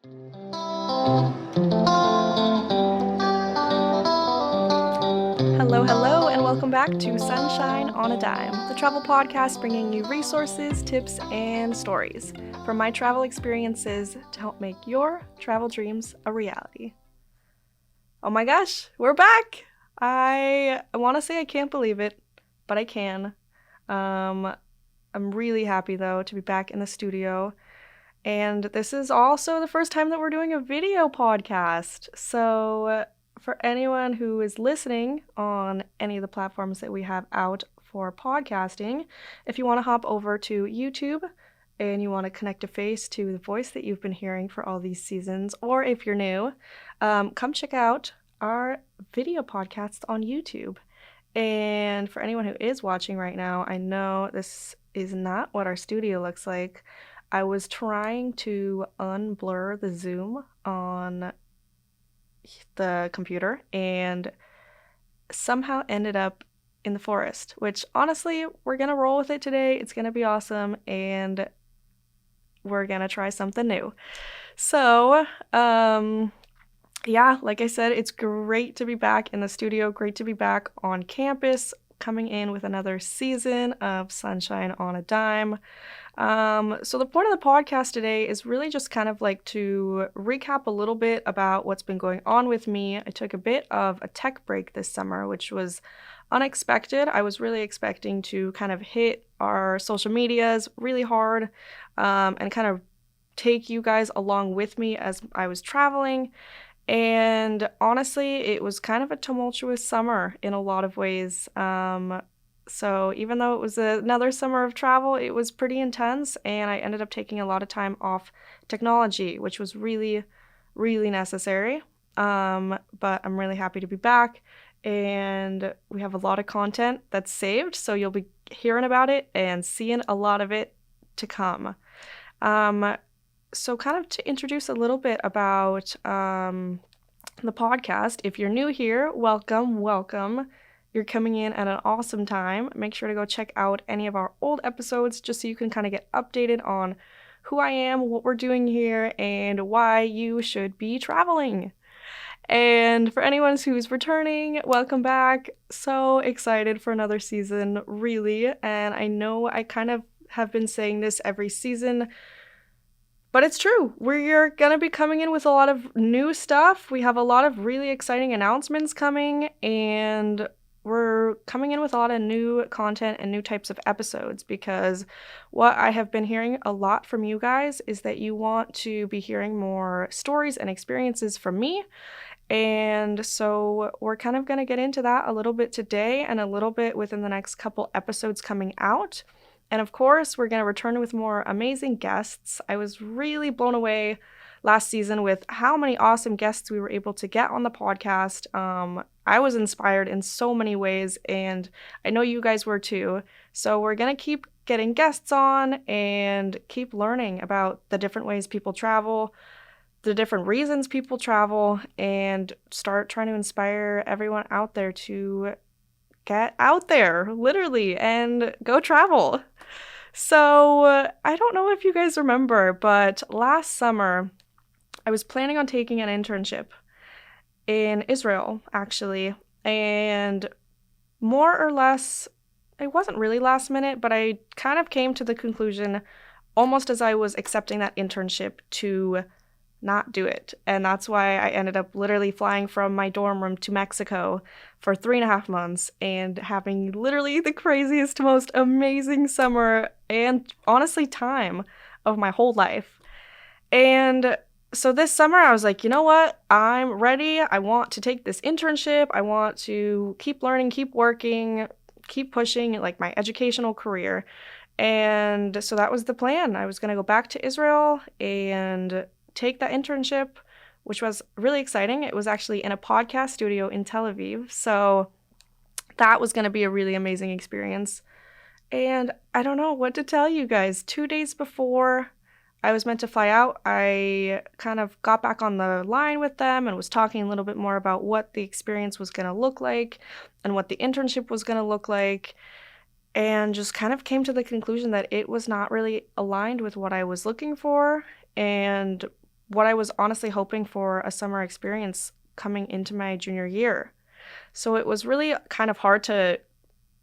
Hello, and welcome back to Sunshine on a Dime, the travel podcast bringing you resources, tips, and stories from my travel experiences to help make your travel dreams a reality. Oh my gosh, we're back! I want to say I can't believe it, but I can. I'm really happy though to be back in the studio. And this is also the first time that we're doing a video podcast. So, for anyone who is listening on any of the platforms that we have out for podcasting, if you want to hop over to YouTube and you want to connect a face to the voice that you've been hearing for all these seasons, or if you're new, come check out our video podcasts on YouTube. And for anyone who is watching right now, I know this is not what our studio looks like. I was trying to unblur the zoom on the computer and somehow ended up in the forest, which honestly, we're gonna roll with it today. It's gonna be awesome, and we're gonna try something new. So, yeah, like I said, it's great to be back in the studio, great to be back on campus, coming in with another season of Sunshine on a Dime. So the point of the podcast today is really just kind of like to recap a little bit about what's been going on with me. I took a bit of a tech break this summer, which was unexpected. I was really expecting to kind of hit our social medias really hard, and kind of take you guys along with me as I was traveling. And honestly, it was kind of a tumultuous summer in a lot of ways. So even though it was another summer of travel, it was pretty intense, and I ended up taking a lot of time off technology, which was really, really necessary. But I'm really happy to be back, and we have a lot of content that's saved, so you'll be hearing about it and seeing a lot of it to come. So kind of to introduce a little bit about the podcast, if you're new here, welcome. You're coming in at an awesome time. Make sure to go check out any of our old episodes just so you can kind of get updated on who I am, what we're doing here, and why you should be traveling. And for anyone who's returning, welcome back. So excited for another season, really. And I know I kind of have been saying this every season, but it's true. We're going to be coming in with a lot of new stuff. We have a lot of really exciting announcements coming, and we're coming in with a lot of new content and new types of episodes, because what I have been hearing a lot from you guys is that you want to be hearing more stories and experiences from me. And so we're kind of going to get into that a little bit today and a little bit within the next couple episodes coming out. And of course, we're going to return with more amazing guests. I was really blown away last season with how many awesome guests we were able to get on the podcast. I was inspired in so many ways, and I know you guys were too. So we're going to keep getting guests on and keep learning about the different ways people travel, the different reasons people travel, and start trying to inspire everyone out there to get out there, literally, and go travel. So, I don't know if you guys remember, but last summer, I was planning on taking an internship in Israel, actually, and more or less, it wasn't really last minute, but I kind of came to the conclusion, almost as I was accepting that internship, to not do it. And that's why I ended up literally flying from my dorm room to Mexico for 3.5 months and having literally the craziest, most amazing summer and honestly time of my whole life. And so this summer I was like, you know what? I'm ready. I want to take this internship. I want to keep learning, keep working, keep pushing like my educational career. And so that was the plan. I was going to go back to Israel and take that internship, which was really exciting. It was actually in a podcast studio in Tel Aviv. So that was going to be a really amazing experience. And I don't know what to tell you guys. 2 days before I was meant to fly out, I kind of got back on the line with them and was talking a little bit more about what the experience was going to look like and what the internship was going to look like. And just kind of came to the conclusion that it was not really aligned with what I was looking for. And what I was honestly hoping for a summer experience coming into my junior year. So it was really kind of hard to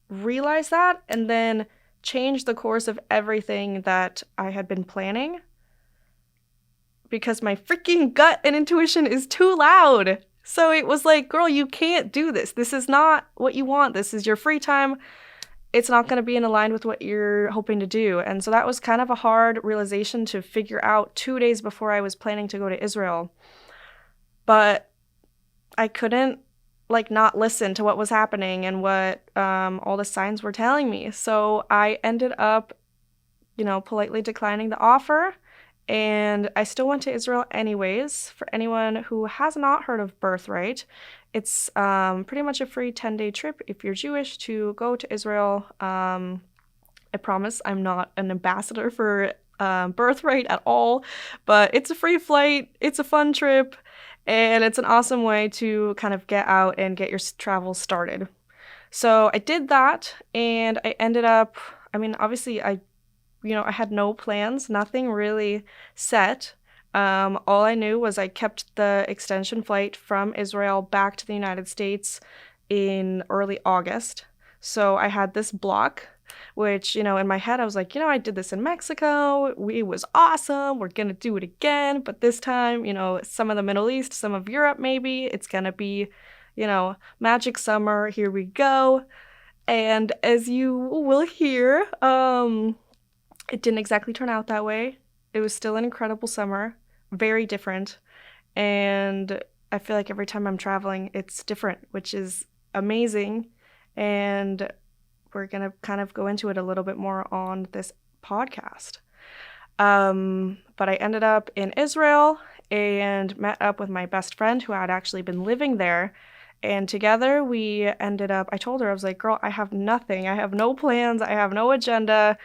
realize that and then change the course of everything that I had been planning because my freaking gut and intuition is too loud. So it was like, girl, you can't do this. This is not what you want. This is your free time. It's not going to be in line with what you're hoping to do. And so that was kind of a hard realization to figure out 2 days before I was planning to go to Israel. But I couldn't not listen to what was happening and what all the signs were telling me. So I ended up, politely declining the offer. And I still went to Israel anyways. For anyone who has not heard of Birthright, it's pretty much a free 10-day trip if you're Jewish to go to Israel. I promise I'm not an ambassador for Birthright at all, but it's a free flight, it's a fun trip, and it's an awesome way to kind of get out and get your travel started. So I did that, and I ended up, obviously I had no plans, nothing really set. All I knew was I kept the extension flight from Israel back to the United States in early August. So I had this block, which, in my head, I was like, I did this in Mexico. It was awesome. We're going to do it again. But this time, some of the Middle East, some of Europe, maybe. It's going to be, magic summer. Here we go. And as you will hear, it didn't exactly turn out that way. It was still an incredible summer, very different. And I feel like every time I'm traveling, it's different, which is amazing. And we're going to kind of go into it a little bit more on this podcast. But I ended up in Israel and met up with my best friend who had actually been living there. And together we ended up, I told her, I was like, girl, I have nothing. I have no plans. I have no agenda.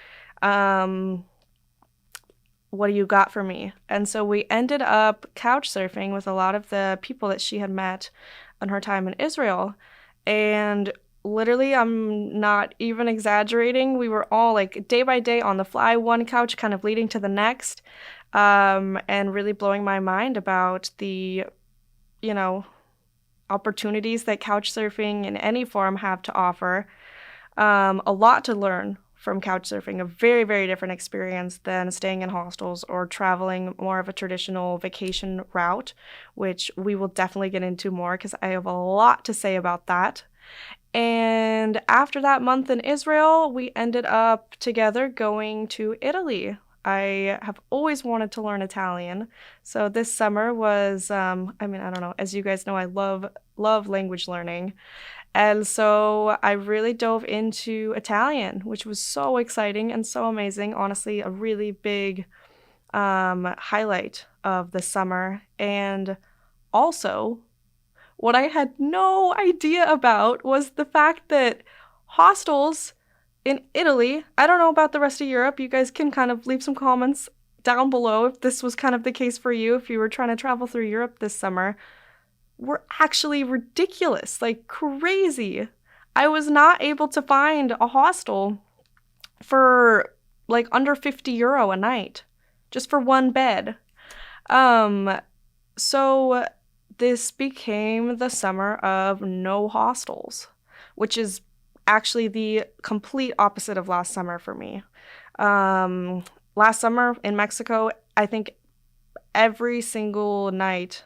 What do you got for me? And so we ended up couch surfing with a lot of the people that she had met on her time in Israel. And literally, I'm not even exaggerating. We were all day by day on the fly, one couch kind of leading to the next, and really blowing my mind about the, opportunities that couch surfing in any form have to offer. A lot to learn from couch surfing, a very, very different experience than staying in hostels or traveling more of a traditional vacation route, which we will definitely get into more because I have a lot to say about that. And after that month in Israel, we ended up together going to Italy. I have always wanted to learn Italian. So this summer was, I don't know, as you guys know, I love language learning. And so I really dove into Italian, which was so exciting and so amazing. Honestly, a really big highlight of the summer. And also, what I had no idea about was the fact that hostels in Italy, I don't know about the rest of Europe, you guys can kind of leave some comments down below if this was kind of the case for you, if you were trying to travel through Europe this summer, were actually ridiculous, crazy. I was not able to find a hostel for under €50 a night, just for one bed. So this became the summer of no hostels, which is actually the complete opposite of last summer for me. Last summer in Mexico, I think every single night,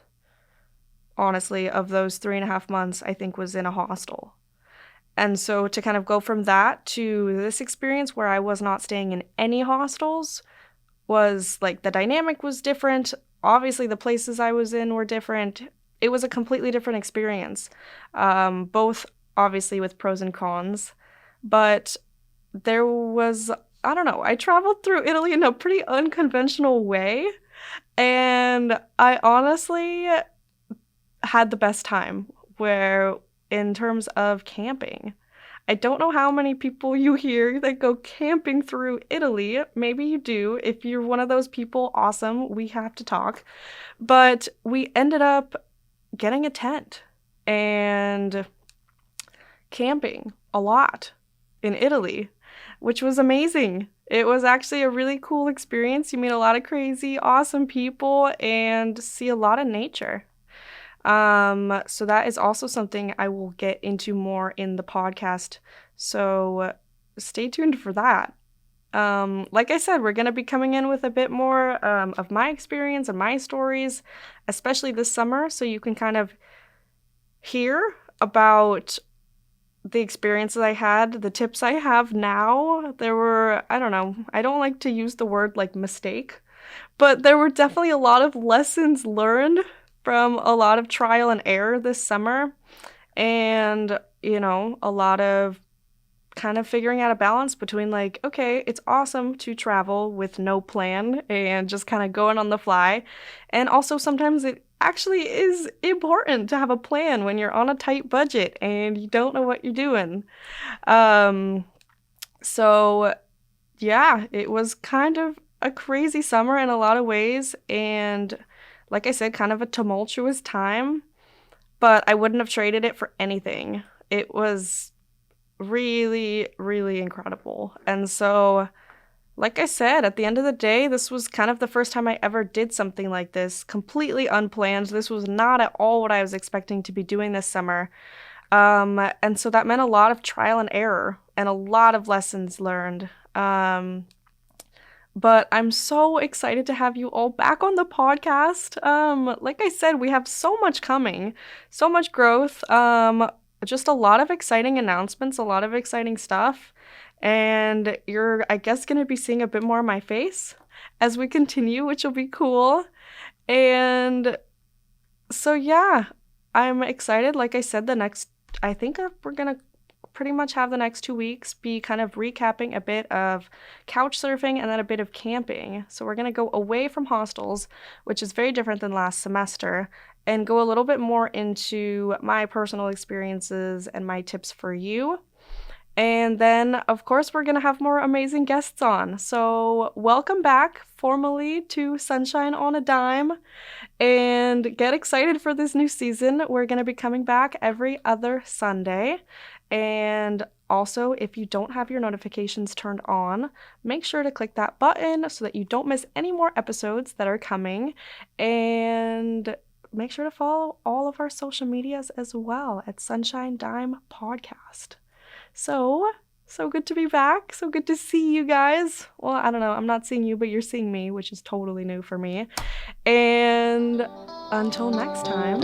honestly, of those 3.5 months, I think was in a hostel. And so to kind of go from that to this experience where I was not staying in any hostels was the dynamic was different. Obviously, the places I was in were different. It was a completely different experience, both obviously with pros and cons. But there was, I don't know, I traveled through Italy in a pretty unconventional way. And I honestly had the best time where in terms of camping. I don't know how many people you hear that go camping through Italy. Maybe you do. If you're one of those people, awesome. We have to talk. But we ended up getting a tent and camping a lot in Italy, which was amazing. It was actually a really cool experience. You meet a lot of crazy, awesome people and see a lot of nature. So that is also something I will get into more in the podcast. So stay tuned for that. Like I said, we're going to be coming in with a bit more of my experience and my stories, especially this summer, so you can kind of hear about the experiences I had, the tips I have now. There were, I don't know, I don't like to use the word like mistake, but there were definitely a lot of lessons learned from a lot of trial and error this summer. And, a lot of kind of figuring out a balance between like, okay, it's awesome to travel with no plan and just kind of going on the fly. And also sometimes it actually is important to have a plan when you're on a tight budget and you don't know what you're doing. Um, so yeah, it was kind of a crazy summer in a lot of ways. And like I said, kind of a tumultuous time, but I wouldn't have traded it for anything. It was really, really incredible. And so, like I said, at the end of the day, this was kind of the first time I ever did something like this, completely unplanned. This was not at all what I was expecting to be doing this summer. And so that meant a lot of trial and error and a lot of lessons learned. But I'm so excited to have you all back on the podcast. Like I said, we have so much coming, so much growth, just a lot of exciting announcements, a lot of exciting stuff. And you're, I guess, going to be seeing a bit more of my face as we continue, which will be cool. And so, yeah, I'm excited. Like I said, I think we're going to pretty much have the next 2 weeks be kind of recapping a bit of couch surfing and then a bit of camping. So we're going to go away from hostels, which is very different than last semester, and go a little bit more into my personal experiences and my tips for you. And then, of course, we're going to have more amazing guests on. So welcome back formally to Sunshine on a Dime. And get excited for this new season. We're going to be coming back every other Sunday. And also, if you don't have your notifications turned on, make sure to click that button so that you don't miss any more episodes that are coming. And make sure to follow all of our social medias as well at Sunshine Dime Podcast. So good to be back. So good to see you guys. Well, I don't know. I'm not seeing you, but you're seeing me, which is totally new for me. And until next time.